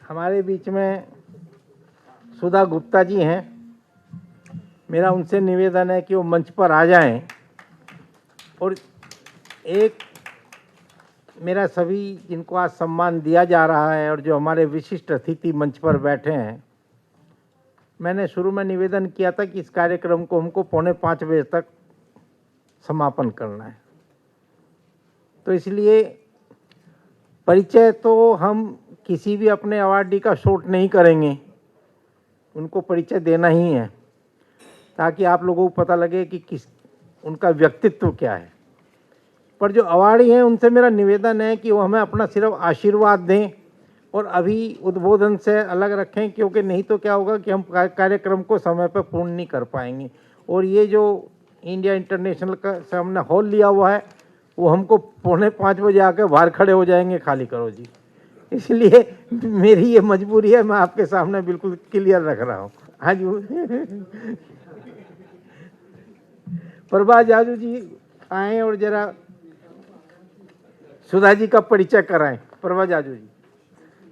हमारे बीच में सुधा गुप्ता जी हैं। मेरा उनसे निवेदन है कि वो मंच पर आ जाएं और एक मेरा सभी जिनको आज सम्मान दिया जा रहा है और जो हमारे विशिष्ट अतिथि मंच पर बैठे हैं, मैंने शुरू में निवेदन किया था कि इस कार्यक्रम को हमको 4:45 तक समापन करना है। तो इसलिए परिचय तो हम किसी भी अपने अवार्डी का शॉर्ट नहीं करेंगे, उनको परिचय देना ही है ताकि आप लोगों को पता लगे कि किस उनका व्यक्तित्व क्या है। पर जो अवार्डी हैं उनसे मेरा निवेदन है कि वो हमें अपना सिर्फ आशीर्वाद दें और अभी उद्बोधन से अलग रखें, क्योंकि नहीं तो क्या होगा कि हम कार्यक्रम को समय पर पूर्ण नहीं कर पाएंगे। और ये जो इंडिया इंटरनेशनल का सामने हॉल लिया हुआ है वो हमको 4:45 बजे आके बाहर खड़े हो जाएंगे, खाली करो जी। इसलिए मेरी ये मजबूरी है, मैं आपके सामने बिल्कुल क्लियर रख रहा हूँ। हाँ जी प्रभा जाजू जी आए और जरा सुधा जी का परिचय कराएं। प्रभा जाजू जी।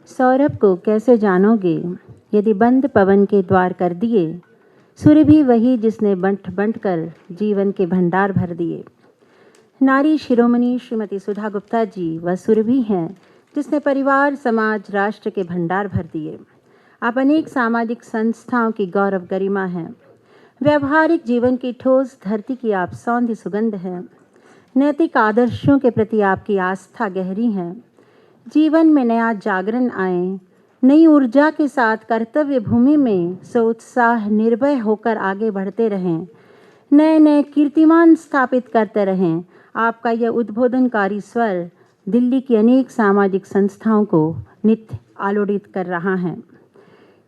सौरभ को कैसे जानोगे यदि बंद पवन के द्वार कर दिए, सूर्य भी वही जिसने बंट बंट कर जीवन के भंडार भर दिए। नारी शिरोमणि श्रीमती सुधा गुप्ता जी वह सूर्य भी हैं जिसने परिवार, समाज, राष्ट्र के भंडार भर दिए। आप अनेक सामाजिक संस्थाओं की गौरव गरिमा हैं। व्यवहारिक जीवन की ठोस धरती की आप सौंधी सुगंध हैं। नैतिक आदर्शों के प्रति आपकी आस्था गहरी है। जीवन में नया जागरण आए, नई ऊर्जा के साथ कर्तव्य भूमि में सोत्साह निर्भय होकर आगे बढ़ते रहें, नए नए कीर्तिमान स्थापित करते रहें। आपका यह उद्बोधनकारी स्वर दिल्ली की अनेक सामाजिक संस्थाओं को नित्य आलोड़ित कर रहा है।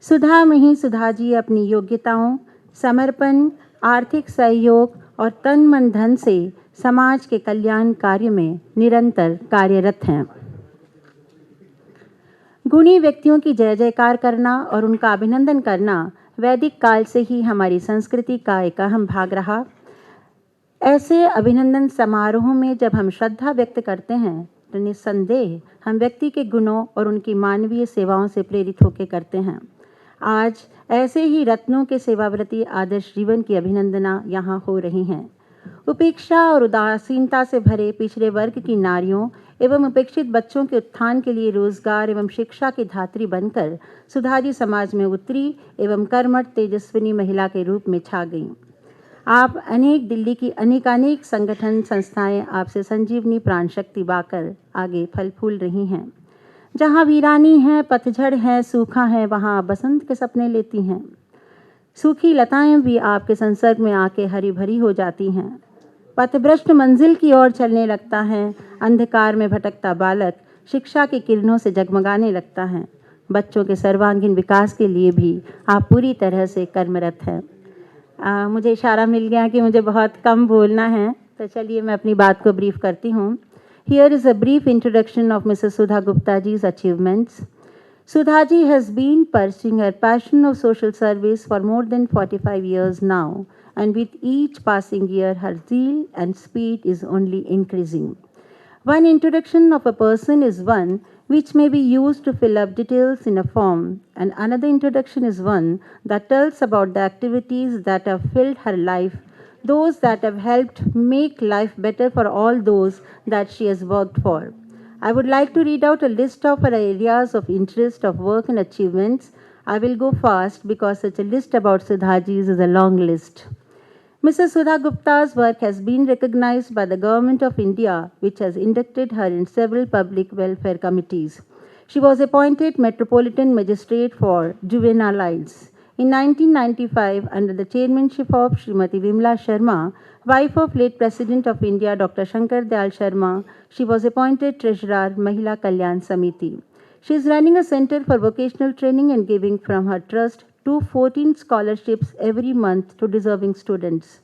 सुधा में ही सुधा जी अपनी योग्यताओं, समर्पण, आर्थिक सहयोग और तन मन धन से समाज के कल्याण कार्य में निरंतर कार्यरत हैं। गुणी व्यक्तियों की जय जयकार करना और उनका अभिनंदन करना वैदिक काल से ही हमारी संस्कृति का एक अहम भाग रहा। ऐसे अभिनंदन समारोहों में जब हम श्रद्धा व्यक्त करते हैं तो निस्संदेह हम व्यक्ति के गुणों और उनकी मानवीय सेवाओं से प्रेरित होकर करते हैं। आज ऐसे ही रत्नों के सेवाव्रती आदर्श जीवन की अभिनंदना यहाँ हो रही हैं। उपेक्षा और उदासीनता से भरे पिछड़े वर्ग की नारियों एवं उपेक्षित बच्चों के उत्थान के लिए रोजगार एवं शिक्षा की धात्री बनकर सुधा जी समाज में उतरी एवं कर्मठ तेजस्विनी महिला के रूप में छा गईं। आप अनेक दिल्ली की अनेकानेक संगठन संस्थाएं आपसे संजीवनी प्राण शक्ति पाकर आगे फल फूल रही हैं। जहाँ वीरानी है, पतझड़ है, सूखा है, वहाँ बसंत के सपने लेती हैं। सूखी लताएं भी आपके संसर्ग में आके हरी भरी हो जाती हैं। पथभ्रष्ट मंजिल की ओर चलने लगता है। अंधकार में भटकता बालक शिक्षा की किरणों से जगमगाने लगता है। बच्चों के सर्वांगीण विकास के लिए भी आप पूरी तरह से कर्मरत हैं। मुझे इशारा मिल गया कि मुझे बहुत कम बोलना है, तो चलिए मैं अपनी बात को ब्रीफ करती हूँ। Here is a brief introduction of Mrs. Sudha Gupta ji's achievements. Sudha ji has been pursuing her passion of social service for more than 45 years now, and with each passing year, her zeal and speed is only increasing. One introduction of a person is one which may be used to fill up details in a form, and another introduction is one that tells about the activities that have filled her life, those that have helped make life better for all those that she has worked for. I would like to read out a list of her areas of interest, of work and achievements. I will go fast because such a list about Sudhaji's is a long list. Mrs. Sudha Gupta's work has been recognized by the Government of India, which has inducted her in several public welfare committees. She was appointed Metropolitan Magistrate for Juveniles. In 1995, under the chairmanship of Srimati Vimla Sharma, wife of late President of India, Dr. Shankar Dayal Sharma, she was appointed Treasurer, Mahila Kalyan Samiti. She is running a center for vocational training and giving from her trust 14 scholarships every month to deserving students.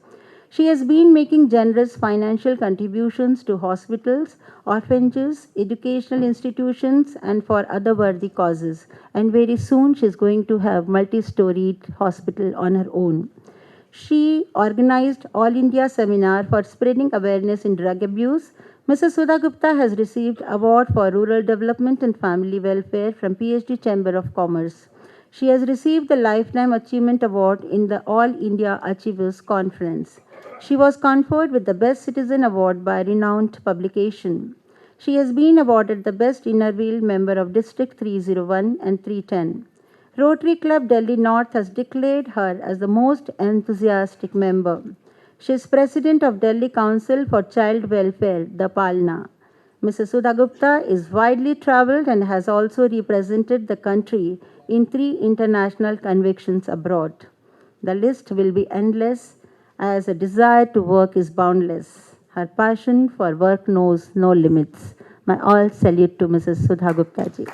She has been making generous financial contributions to hospitals, orphanages, educational institutions, and for other worthy causes. And very soon she is going to have multi-storied hospital on her own. She organized All India seminar for spreading awareness in drug abuse, Mrs. Sudha Gupta has received Award for Rural Development and Family Welfare from PhD Chamber of Commerce. She has received the Lifetime Achievement Award in the All India Achievers Conference. She was conferred with the Best Citizen Award by a renowned publication. She has been awarded the Best Innerville Member of District 301 and 310. Rotary Club Delhi North has declared her as the most enthusiastic member. She is President of Delhi Council for Child Welfare, the Palna. Mrs. Sudha Gupta is widely traveled and has also represented the country in 3 international conventions abroad. The list will be endless as a desire to work is boundless. Her passion for work knows no limits. My all salute to Mrs. Sudha Gupta ji.